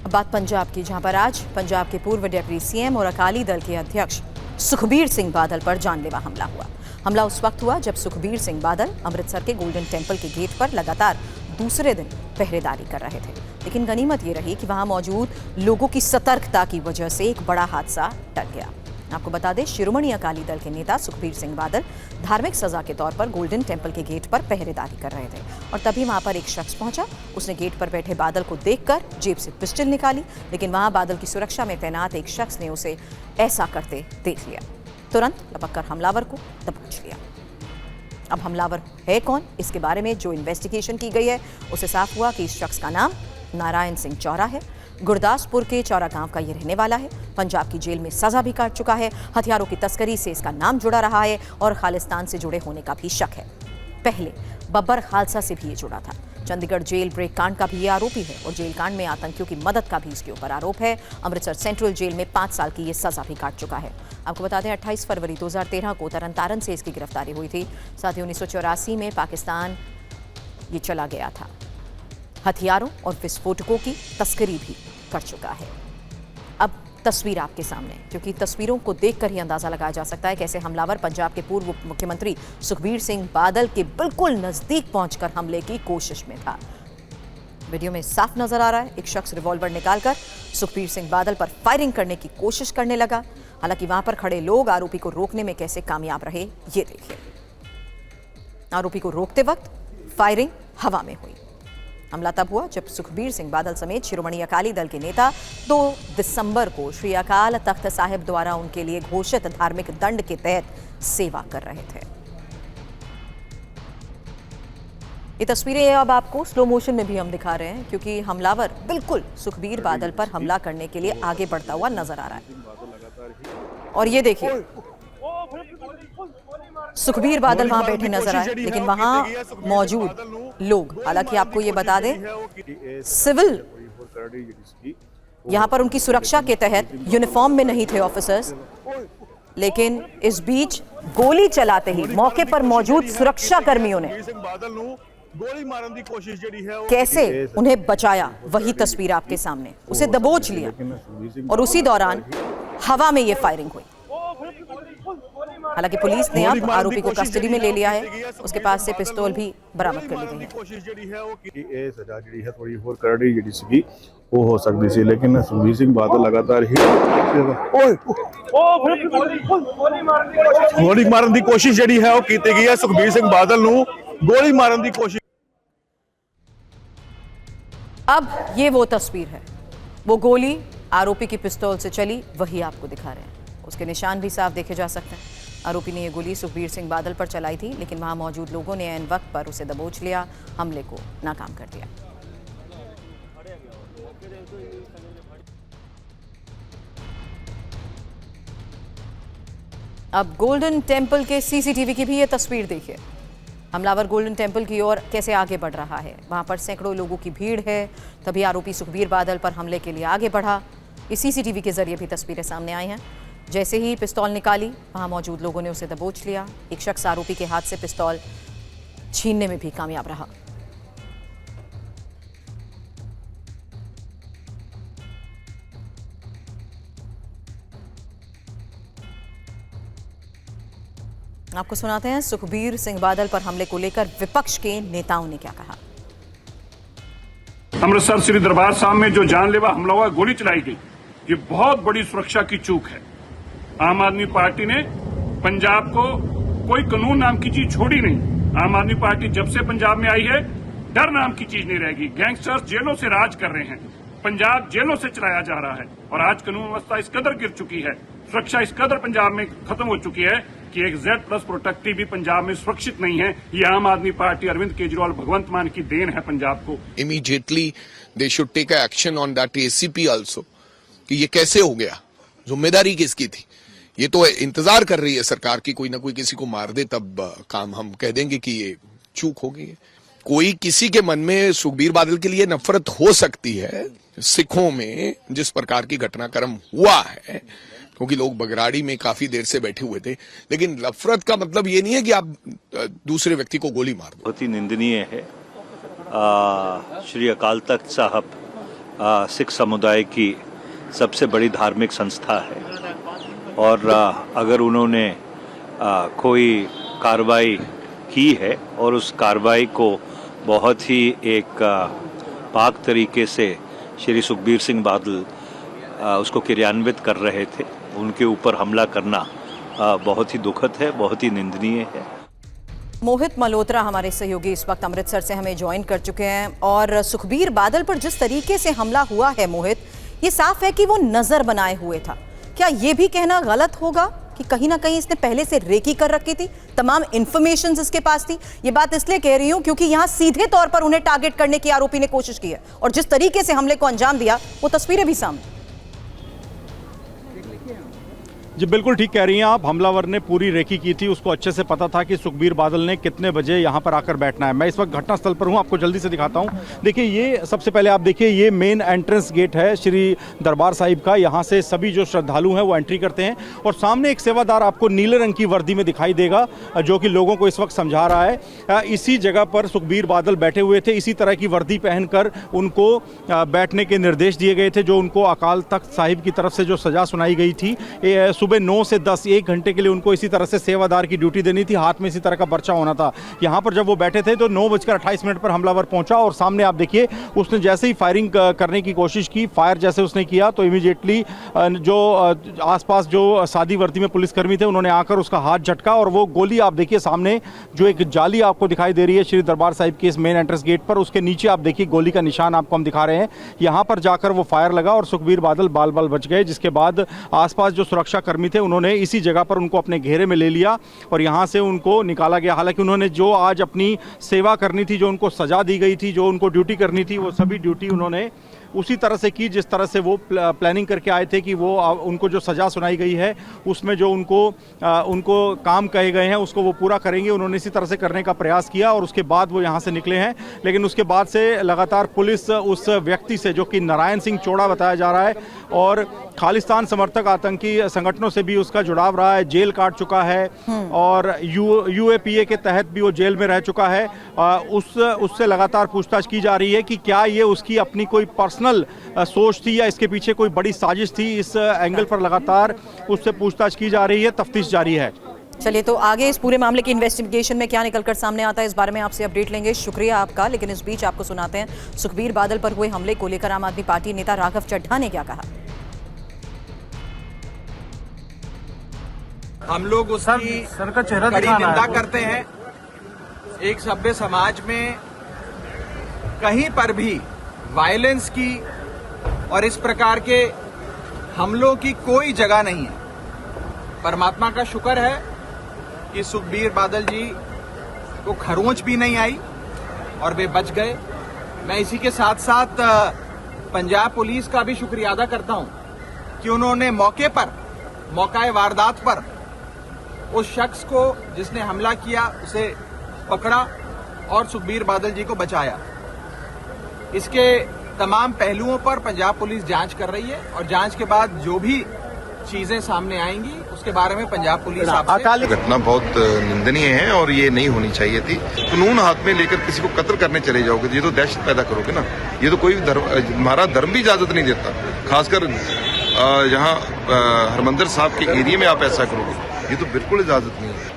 अब बात पंजाब की, जहां पर आज पंजाब के पूर्व डिप्टी सीएम और अकाली दल के अध्यक्ष सुखबीर सिंह बादल पर जानलेवा हमला हुआ। हमला उस वक्त हुआ जब सुखबीर सिंह बादल अमृतसर के गोल्डन टेम्पल के गेट पर लगातार दूसरे दिन पहरेदारी कर रहे थे। लेकिन गनीमत ये रही कि वहां मौजूद लोगों की सतर्कता की वजह से एक बड़ा हादसा टल गया। आपको बता दें, शिरोमणि अकाली दल के नेता सुखबीर सिंह बादल धार्मिक सजा के तौर पर गोल्डन टेम्पल के गेट पर पहरेदारी कर रहे थे और तभी वहां पर एक शख्स पहुंचा। उसने गेट पर बैठे बादल को देखकर जेब से पिस्टल निकाली, लेकिन वहां बादल की सुरक्षा में तैनात एक शख्स ने उसे ऐसा करते देख लिया। तुरंत लपककर हमलावर को दबोच लिया। अब हमलावर है कौन, इसके बारे में जो इन्वेस्टिगेशन की गई है उसे साफ हुआ कि इस शख्स का नाम नारायण सिंह चौरा है। गुरदासपुर के चौरा गांव का ये रहने वाला है। पंजाब की जेल में सजा भी काट चुका है। हथियारों की तस्करी से इसका नाम जुड़ा रहा है और खालिस्तान से जुड़े होने का भी शक है। पहले बब्बर खालसा से भी ये जुड़ा था। चंडीगढ़ जेल ब्रेक कांड का भी ये आरोपी है और जेल कांड में आतंकियों की मदद का भी इसके ऊपर आरोप है। अमृतसर सेंट्रल जेल में 5 साल की ये सजा भी काट चुका है। आपको बता दें, 28 फरवरी 2013 को तरन तारण से इसकी गिरफ्तारी हुई थी। साथ ही 1984 में पाकिस्तान ये चला गया था। हथियारों और विस्फोटकों की तस्करी भी कर चुका है। अब तस्वीर आपके सामने, क्योंकि तस्वीरों को देखकर ही अंदाजा लगाया जा सकता है कैसे हमलावर पंजाब के पूर्व मुख्यमंत्री सुखबीर सिंह बादल के बिल्कुल नजदीक पहुंचकर हमले की कोशिश में था। वीडियो में साफ नजर आ रहा है, एक शख्स रिवॉल्वर निकालकर सुखबीर सिंह बादल पर फायरिंग करने की कोशिश करने लगा। हालांकि वहां पर खड़े लोग आरोपी को रोकने में कैसे कामयाब रहे, ये देखिए। आरोपी को रोकते वक्त फायरिंग हवा में हुई। हमला तब हुआ जब सुखबीर सिंह बादल समेत शिरोमणि अकाली दल के नेता 2 दिसंबर को श्री अकाल तख्त साहिब द्वारा उनके लिए घोषित धार्मिक दंड के तहत सेवा कर रहे थे। ये तस्वीरें अब आपको स्लो मोशन में भी हम दिखा रहे हैं, क्योंकि हमलावर बिल्कुल सुखबीर बादल पर हमला करने के लिए आगे बढ़ता हुआ नजर आ रहा है। और ये देखिए, सुखबीर बादल वहां बैठे नजर आए, लेकिन वहां मौजूद लोग, हालांकि आपको ये बता दें, सिविल यहां पर उनकी सुरक्षा के तहत यूनिफॉर्म में नहीं थे ऑफिसर्स, लेकिन इस बीच गोली चलाते ही मौके पर मौजूद सुरक्षा कर्मियों ने कैसे उन्हें बचाया, वही तस्वीर आपके सामने। उसे दबोच लिया और उसी दौरान हवा में ये फायरिंग हुई। हालांकि पुलिस ने अब आरोपी को कस्टडी में ले लिया है। उसके पास से पिस्तौल भी बरामद कर ली गई है। कोशिश है सजा जी है थोड़ी और करड़ी जी सी वो हो सकती सी, लेकिन सुखबीर सिंह बादल लगातार ही गोली मारन की कोशिश जी है वो की गई है। सुखबीर सिंह बादल नूं गोली मारन की कोशिश। अब ये वो तस्वीर है, वो गोली आरोपी की पिस्तौल से चली, वही आपको दिखा रहे हैं। उसके निशान भी साफ देखे जा सकते हैं। आरोपी ने यह गोली सुखबीर सिंह बादल पर चलाई थी, लेकिन वहां मौजूद लोगों ने ऐन वक्त पर उसे दबोच लिया, हमले को नाकाम कर दिया। अब गोल्डन टेम्पल के सीसीटीवी की भी ये तस्वीर देखिए। हमलावर गोल्डन टेम्पल की ओर कैसे आगे बढ़ रहा है। वहां पर सैकड़ों लोगों की भीड़ है, तभी आरोपी सुखबीर बादल पर हमले के लिए आगे बढ़ा। इस सीसीटीवी के जरिए भी तस्वीरें सामने आई हैं। जैसे ही पिस्तौल निकाली, वहां मौजूद लोगों ने उसे दबोच लिया। एक शख्स आरोपी के हाथ से पिस्तौल छीनने में भी कामयाब रहा। आपको सुनाते हैं सुखबीर सिंह बादल पर हमले को लेकर विपक्ष के नेताओं ने क्या कहा। अमृतसर श्री दरबार साहब में जो जानलेवा हमला हुआ, गोली चलाई गई, ये बहुत बड़ी सुरक्षा की चूक है। आम आदमी पार्टी ने पंजाब को कोई कानून नाम की चीज छोड़ी नहीं। आम आदमी पार्टी जब से पंजाब में आई है, डर नाम की चीज नहीं रहेगी। गैंगस्टर्स जेलों से राज कर रहे हैं, पंजाब जेलों से चलाया जा रहा है और आज कानून व्यवस्था इस कदर गिर चुकी है, सुरक्षा इस कदर पंजाब में खत्म हो चुकी है कि एक Z+ प्रोटेक्टी भी पंजाब में सुरक्षित नहीं है। ये आम आदमी पार्टी, अरविंद केजरीवाल, भगवंत मान की देन है पंजाब को। Immediately they should take action on that ACP also, कि ये कैसे हो गया, जिम्मेदारी किसकी थी। ये तो इंतजार कर रही है सरकार की कोई ना कोई किसी को मार दे, तब काम हम कह देंगे कि ये चूक हो गई है। कोई किसी के मन में सुखबीर बादल के लिए नफरत हो सकती है। सिखों में जिस प्रकार की घटनाक्रम हुआ है, क्योंकि लोग बगराड़ी में काफी देर से बैठे हुए थे, लेकिन नफरत का मतलब ये नहीं है कि आप दूसरे व्यक्ति को गोली मार दो। बहुत ही निंदनीय है। श्री अकाल तख्त साहब सिख समुदाय की सबसे बड़ी धार्मिक संस्था है और अगर उन्होंने कोई कार्रवाई की है और उस कार्रवाई को बहुत ही एक पाक तरीके से श्री सुखबीर सिंह बादल उसको क्रियान्वित कर रहे थे, उनके ऊपर हमला करना बहुत ही दुखद है, बहुत ही निंदनीय है। मोहित मल्होत्रा हमारे सहयोगी इस वक्त अमृतसर से हमें ज्वाइन कर चुके हैं और सुखबीर बादल पर जिस तरीके से हमला हुआ है मोहित, ये साफ है कि वो नजर बनाए हुए था। क्या ये भी कहना गलत होगा कि कहीं ना कहीं इसने पहले से रेकी कर रखी थी, तमाम इंफॉर्मेशन इसके पास थी? ये बात इसलिए कह रही हूं क्योंकि यहां सीधे तौर पर उन्हें टारगेट करने की आरोपी ने कोशिश की है और जिस तरीके से हमले को अंजाम दिया वो तस्वीरें भी सामने। जी बिल्कुल ठीक कह रही हैं आप। हमलावर ने पूरी रेकी की थी, उसको अच्छे से पता था कि सुखबीर बादल ने कितने बजे यहाँ पर आकर बैठना है। मैं इस वक्त घटनास्थल पर हूँ, आपको जल्दी से दिखाता हूँ। देखिए ये सबसे पहले आप देखिए ये मेन एंट्रेंस गेट है श्री दरबार साहिब का। यहाँ से सभी जो श्रद्धालु हैं वो एंट्री करते हैं और सामने एक सेवादार आपको नीले रंग की वर्दी में दिखाई देगा जो कि लोगों को इस वक्त समझा रहा है। इसी जगह पर सुखबीर बादल बैठे हुए थे, इसी तरह की वर्दी पहनकर उनको बैठने के निर्देश दिए गए थे जो उनको अकाल तख्त साहिब की तरफ से जो सजा सुनाई गई थी। सुबह 9 से 10 1 घंटे के लिए उनको इसी तरह से सेवादार की ड्यूटी देनी थी, हाथ में इसी तरह का पर्चा होना था। यहाँ पर जब वो बैठे थे तो 9:28 पर हमलावर पहुंचा और सामने आप देखिए उसने जैसे ही फायरिंग करने की कोशिश की, फायर जैसे उसने किया तो इमीडिएटली जो आसपास जो सादी वर्दी में पुलिसकर्मी थे उन्होंने आकर उसका हाथ झटका और वो गोली आप देखिए सामने जो एक जाली आपको दिखाई दे रही है श्री दरबार साहिब के इस मेन एंट्रेंस गेट पर, उसके नीचे आप देखिए गोली का निशान आपको हम दिखा रहे हैं। यहाँ पर जाकर वो फायर लगा और सुखबीर बादल बाल बाल बच गए, जिसके बाद आसपास जो सुरक्षा कर्मी थे उन्होंने इसी जगह पर उनको अपने घेरे में ले लिया और यहाँ से उनको निकाला गया। हालांकि उन्होंने जो आज अपनी सेवा करनी थी, जो उनको सजा दी गई थी, जो उनको ड्यूटी करनी थी, वो सभी ड्यूटी उन्होंने उसी तरह से की जिस तरह से वो प्लानिंग करके आए थे कि वो उनको जो सज़ा सुनाई गई है उसमें जो उनको काम कहे गए हैं उसको वो पूरा करेंगे। उन्होंने इसी तरह से करने का प्रयास किया और उसके बाद वो यहाँ से निकले हैं। लेकिन उसके बाद से लगातार पुलिस उस व्यक्ति से जो कि नारायण सिंह चोड़ा बताया जा रहा है और खालिस्तान समर्थक आतंकी संगठनों से भी उसका जुड़ाव रहा है, जेल काट चुका है और UAPA के तहत भी वो जेल में रह चुका है, उससे लगातार पूछताछ की जा रही है कि क्या ये उसकी अपनी कोई पर्सनल सोच थी या इसके पीछे कोई बड़ी साजिश थी। इस एंगल पर लगातार उससे पूछताछ की जा रही है, तफ्तीश जारी है। चलिए तो आगे इस पूरे मामले की इन्वेस्टिगेशन में क्या निकलकर सामने आता है इस बारे में आपसे अपडेट लेंगे। शुक्रिया आपका। लेकिन इस बीच आपको सुनाते हैं सुखबीर बादल पर हुए हमले को लेकर आम आदमी पार्टी नेता राघव चड्ढा ने क्या कहा। हम लोग उसकी कड़ी निंदा करते हैं। एक सभ्य समाज में कहीं पर भी वायलेंस की और इस प्रकार के हमलों की कोई जगह नहीं है। परमात्मा का शुक्र है कि सुखबीर बादल जी को खरोंच भी नहीं आई और वे बच गए। मैं इसी के साथ साथ पंजाब पुलिस का भी शुक्रिया अदा करता हूं कि उन्होंने मौके वारदात पर उस शख्स को जिसने हमला किया उसे पकड़ा और सुखबीर बादल जी को बचाया। इसके तमाम पहलुओं पर पंजाब पुलिस जांच कर रही है और जांच के बाद जो भी चीजें सामने आएंगी उसके बारे में पंजाब पुलिस आपसे। घटना बहुत निंदनीय है और ये नहीं होनी चाहिए थी। कानून हाथ में लेकर किसी को कत्ल करने चले जाओगे, ये तो दहशत पैदा करोगे ना। ये तो कोई हमारा धर्म भी इजाजत नहीं देता, खासकर यहाँ हरमंदिर साहब के एरिया में आप ऐसा करोगे, ये तो बिल्कुल इजाजत नहीं है।